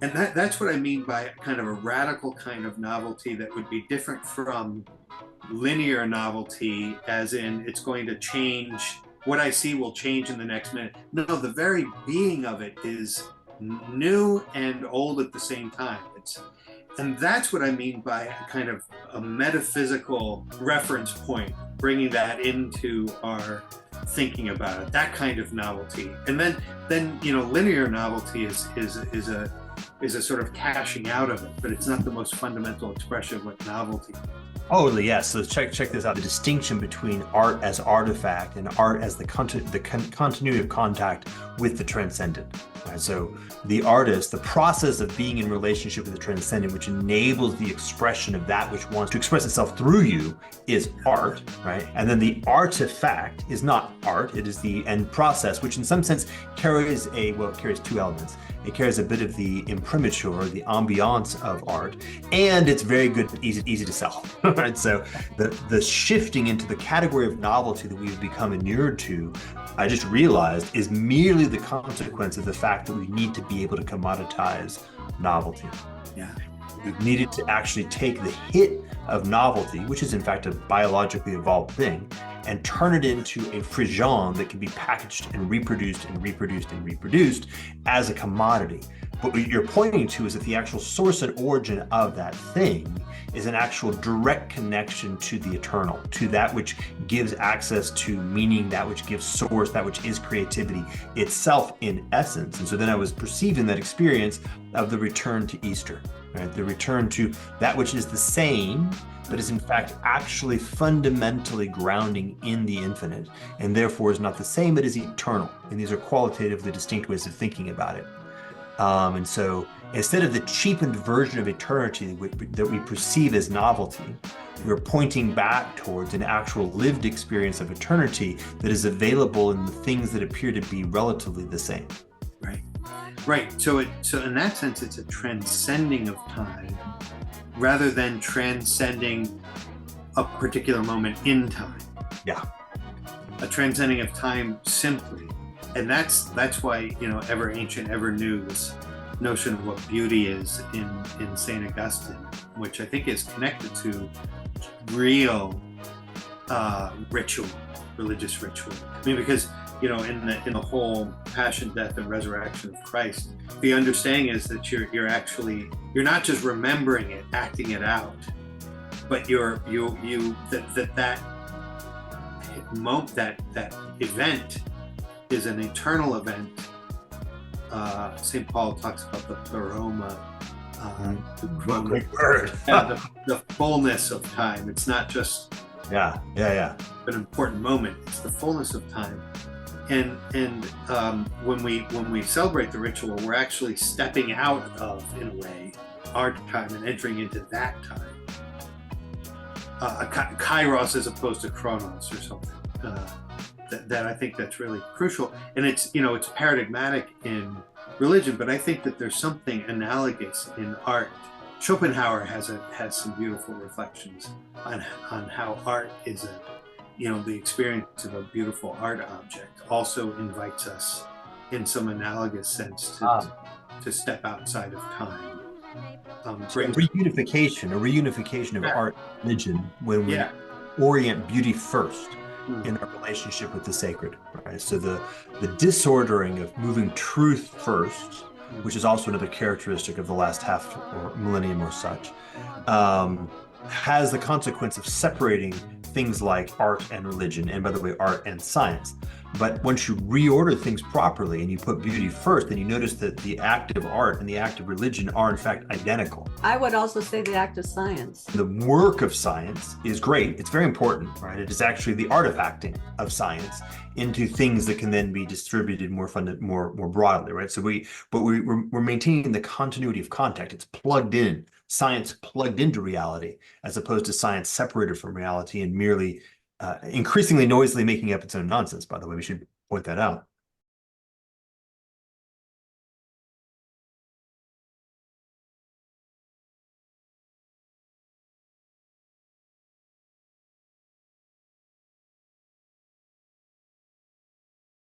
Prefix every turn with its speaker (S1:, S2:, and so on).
S1: And that's what I mean by kind of a radical kind of novelty that would be different from linear novelty, as in it's going to change. What I see will change in the next minute. No, the very being of it is new and old at the same time. And that's what I mean by a kind of a metaphysical reference point, bringing that into our thinking about it, that kind of novelty. And then linear novelty is a sort of cashing out of it, but it's not the most fundamental expression of what novelty is.
S2: Totally, yes. So check this out. The distinction between art as artifact and art as the continuity of contact with the transcendent. Right? So the artist, the process of being in relationship with the transcendent, which enables the expression of that which wants to express itself through you, is art, right? And then the artifact is not art, it is the end process, which in some sense carries two elements. It carries a bit of the imprimatur, the ambiance of art, and it's very good, easy to sell, right? So the shifting into the category of novelty that we've become inured to, I just realized, is merely the consequence of the fact that we need to be able to commoditize novelty.
S1: Yeah.
S2: We've needed to actually take the hit of novelty, which is in fact a biologically evolved thing, and turn it into a frigion that can be packaged and reproduced and reproduced and reproduced as a commodity. But what you're pointing to is that the actual source and origin of that thing is an actual direct connection to the eternal, to that which gives access to meaning, that which gives source, that which is creativity itself in essence. And so then I was perceiving that experience of the return to Easter, right? The return to that which is the same, but is in fact actually fundamentally grounding in the infinite, and therefore is not the same, but is eternal. And these are qualitatively distinct ways of thinking about it. And so instead of the cheapened version of eternity that we perceive as novelty, we're pointing back towards an actual lived experience of eternity that is available in the things that appear to be relatively the same.
S1: Right. So in that sense, it's a transcending of time rather than transcending a particular moment in time.
S2: Yeah.
S1: A transcending of time simply. And that's why, ever ancient, ever new, this notion of what beauty is in St. Augustine, which I think is connected to real ritual, religious ritual. I mean, because in the whole passion, death, and resurrection of Christ, the understanding is that you're not just remembering it, acting it out, but that event is an eternal event. St. Paul talks about the pleroma, the fullness of time. It's not just an important moment. It's the fullness of time. And when we celebrate the ritual, we're actually stepping out of, in a way, our time and entering into that time. Kairos as opposed to chronos or something. That I think that's really crucial, and it's paradigmatic in religion, but I think that there's something analogous in art. Schopenhauer has some beautiful reflections on how art is the experience of a beautiful art object also invites us in some analogous sense to step outside of time.
S2: A reunification of art and religion when we orient beauty first in our relationship with the sacred, right? So the disordering of moving truth first, which is also another characteristic of the last half or millennium or such, has the consequence of separating things like art and religion, and by the way, art and science. But once you reorder things properly and you put beauty first, then you notice that the act of art and the act of religion are in fact identical.
S3: I would also say the act of science.
S2: The work of science is great. It's very important, right? It is actually the artifacting of science into things that can then be distributed more broadly, right? So we're maintaining the continuity of contact. It's plugged in, science plugged into reality, as opposed to science separated from reality and merely increasingly noisily making up its own nonsense, by the way. We should point that out.